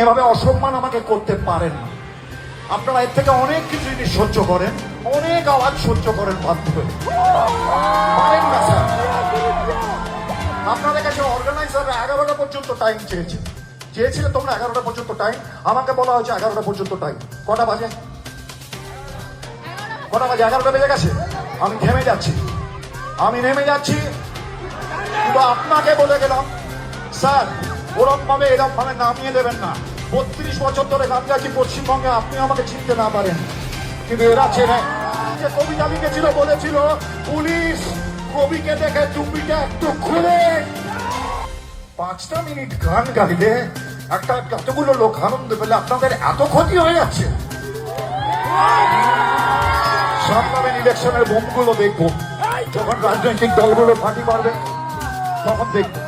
এভাবে অসম্মান আমাকে করতে পারেন না। আপনারা এর থেকে অনেক কিছু জিনিস সহ্য করেন, অনেক আওয়াজ সহ্য করেন বাধ্য হয়ে, পারেন না স্যার। আপনাদের কাছে অর্গানাইজাররা 11টা পর্যন্ত টাইম চেয়েছিলে তোমরা 11টা পর্যন্ত টাইম, আমাকে বলা হয়েছে 11টা পর্যন্ত টাইম। কটা বাজে? 11টা বেজে গেছে। আমি নেমে যাচ্ছি, কিন্তু আপনাকে বলে গেলাম স্যার ওরম ভাবে এরম ভাবে নামিয়ে দেবেন না। 32 বছর ধরে গান গাচ্ছি পশ্চিমবঙ্গে, আপনি আমাকে চিনতে না পারেন, কিন্তু এরা চেনে। যে কবিতা লিখেছিল বলেছিল পুলিশ কবিকে দেখে টুপিটা একটু খুলে 5টা মিনিট গান গাইলে এতগুলো লোক আনন্দ পেলে আপনাদের এত ক্ষতি হয়ে যাচ্ছে। সামনে ইলেকশনের বোমগুলো দেখবো, যখন রাজনৈতিক দলগুলো ফাঁকি মারবে তখন দেখবো।